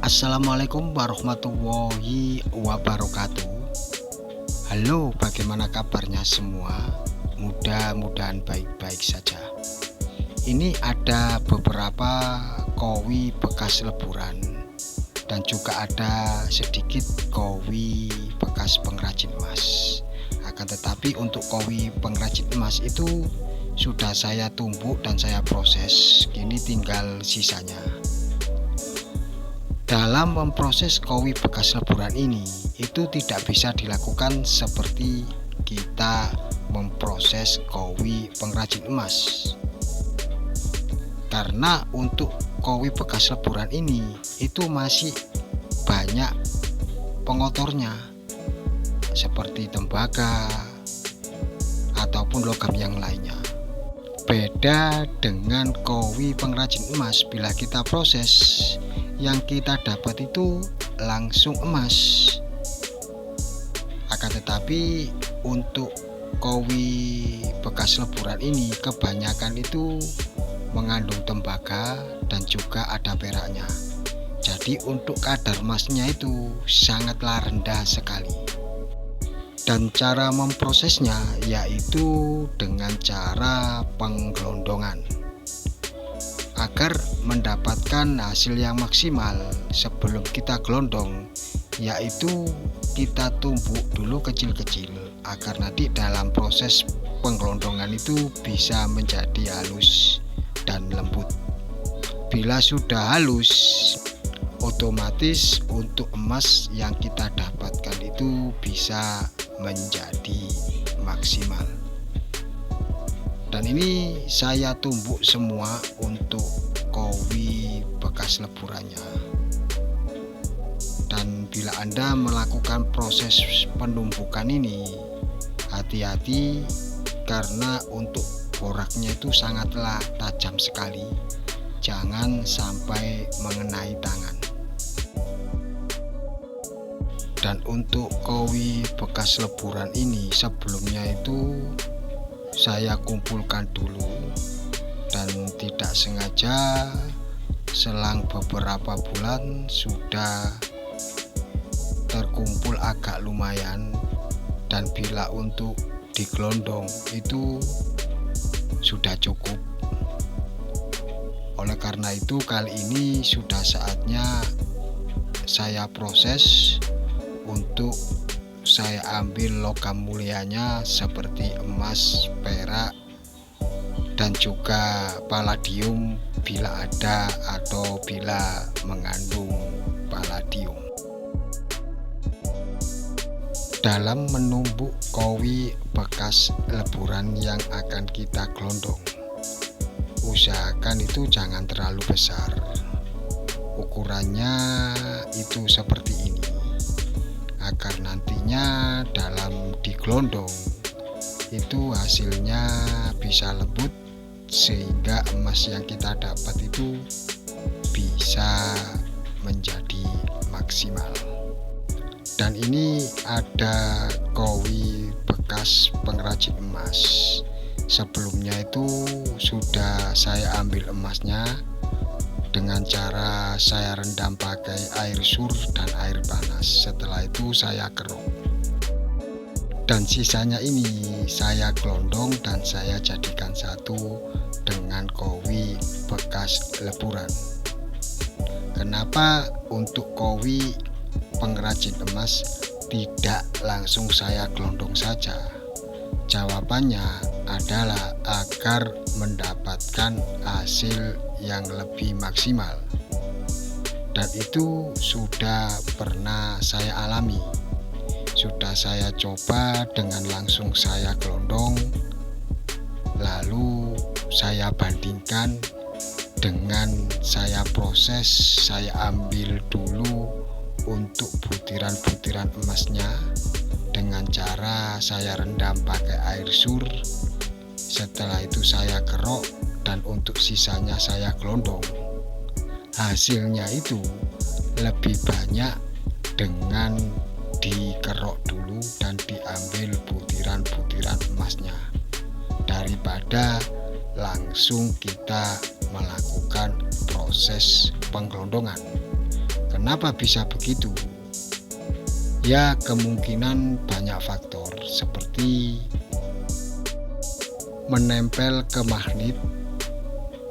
Assalamualaikum warahmatullahi wabarakatuh. Halo, bagaimana kabarnya semua? Mudah-mudahan baik-baik saja. Ini ada beberapa kowi bekas leburan dan juga ada sedikit kowi bekas pengrajin emas. Akan tetapi untuk kowi pengrajin emas itu sudah saya tumbuk dan saya proses. Kini tinggal sisanya. Dalam memproses kowi bekas leburan ini, itu tidak bisa dilakukan seperti kita memproses kowi pengrajin emas. Karena untuk kowi bekas leburan ini, itu masih banyak pengotornya, seperti tembaga ataupun logam yang lainnya. Beda dengan kowi pengrajin emas, bila kita proses, yang kita dapat itu langsung emas. Akan tetapi untuk kowi bekas leburan ini kebanyakan itu mengandung tembaga dan juga ada peraknya. Jadi untuk kadar emasnya itu sangatlah rendah sekali. Dan cara memprosesnya yaitu dengan cara penggelondongan. Agar mendapatkan hasil yang maksimal sebelum kita gelondong, yaitu kita tumbuk dulu kecil-kecil agar nanti dalam proses penggelondongan itu bisa menjadi halus dan lembut. Bila sudah halus, otomatis untuk emas yang kita dapatkan itu bisa menjadi maksimal. Dan ini saya tumbuk semua untuk kowi bekas leburannya. Dan bila Anda melakukan proses penumbukan ini, hati-hati karena untuk boraknya itu sangatlah tajam sekali. Jangan sampai mengenai tangan. Dan untuk kowi bekas leburan ini sebelumnya itu saya kumpulkan dulu, dan tidak sengaja selang beberapa bulan sudah terkumpul agak lumayan, dan bila untuk digelondong itu sudah cukup. Oleh karena itu kali ini sudah saatnya saya proses untuk saya ambil logam mulianya seperti emas, perak, dan juga palladium bila ada atau bila mengandung palladium. Dalam menumbuk kowi bekas leburan yang akan kita gelondong, usahakan itu jangan terlalu besar. Ukurannya itu seperti ini, agar nantinya dalam digelondong itu hasilnya bisa lembut sehingga emas yang kita dapat itu bisa menjadi maksimal. Dan ini ada kowi bekas pengrajin emas. Sebelumnya itu sudah saya ambil emasnya dengan cara saya rendam pakai air sur dan air panas. Setelah itu saya keruk, dan sisanya ini saya gelondong dan saya jadikan satu dengan kowi bekas leburan. Kenapa untuk kowi pengrajin emas tidak langsung saya gelondong saja? Jawabannya adalah agar mendapatkan hasil yang lebih maksimal, dan itu sudah pernah saya alami. Sudah saya coba dengan langsung saya gelondong, lalu saya bandingkan dengan saya proses. Saya ambil dulu untuk butiran-butiran emasnya dengan cara saya rendam pakai air sur. Setelah itu saya kerok, dan untuk sisanya saya gelondong. Hasilnya itu lebih banyak dengan dikerok dulu dan diambil butiran-butiran emasnya daripada langsung kita melakukan proses penggelondongan. Kenapa bisa begitu? Ya, kemungkinan banyak faktor seperti menempel ke magnet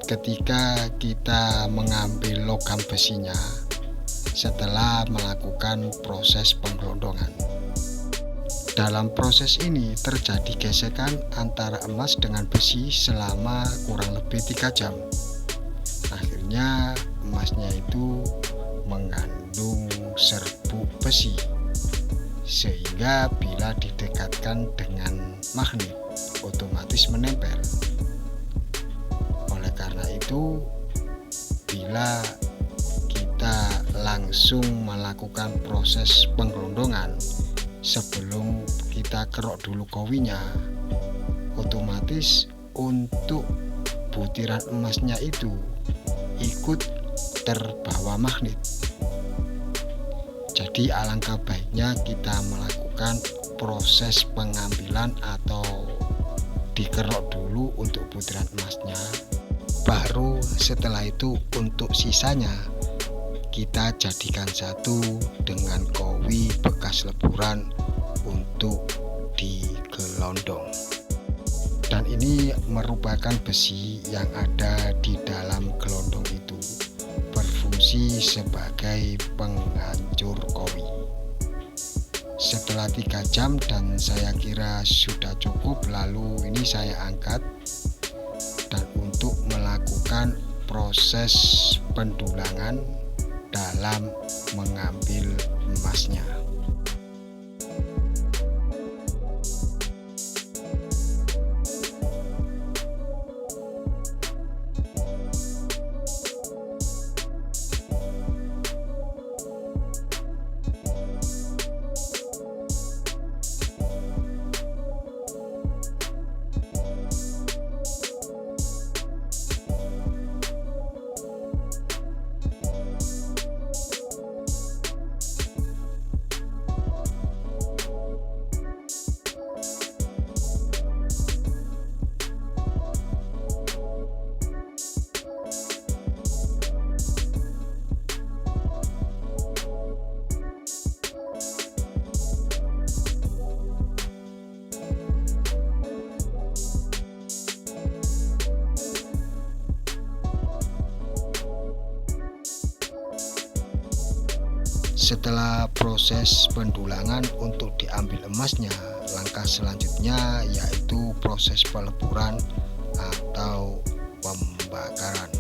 ketika kita mengambil logam besinya setelah melakukan proses penggelondongan. Dalam proses ini terjadi gesekan antara emas dengan besi selama kurang lebih 3 jam. Akhirnya emasnya itu mengandung serbuk besi, sehingga bila didekatkan dengan magnet otomatis menempel. Oleh karena itu, bila kita langsung melakukan proses penggelondongan sebelum kita kerok dulu kowinya, otomatis untuk butiran emasnya itu ikut terbawa magnet. Jadi alangkah baiknya kita melakukan proses pengambilan atau dikerok dulu untuk butiran emasnya, baru setelah itu untuk sisanya kita jadikan satu dengan kowi bekas leburan untuk digelondong. Dan ini merupakan besi yang ada di dalam gelondong itu, berfungsi sebagai penghancur kowi. Setelah 3 jam dan saya kira sudah cukup, lalu ini saya angkat dan untuk melakukan proses pendulangan dalam mengambil emasnya. Setelah proses pendulangan untuk diambil emasnya, langkah selanjutnya yaitu proses peleburan atau pembakaran.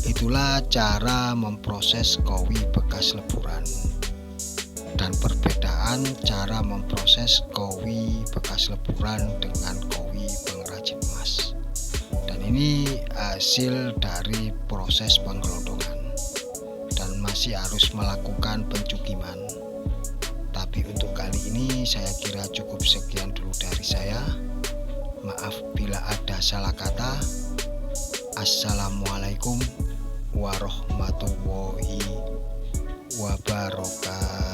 Itulah cara memproses kowi bekas leburan. Dan perbedaan cara memproses kowi bekas leburan dengan kowi pengrajin emas. Dan ini hasil dari proses penggelondongan. Masih harus melakukan pencukiman. Tapi untuk kali ini saya kira cukup sekian dulu dari saya. Maaf bila ada salah kata. Assalamualaikum warahmatullahi wabarakatuh.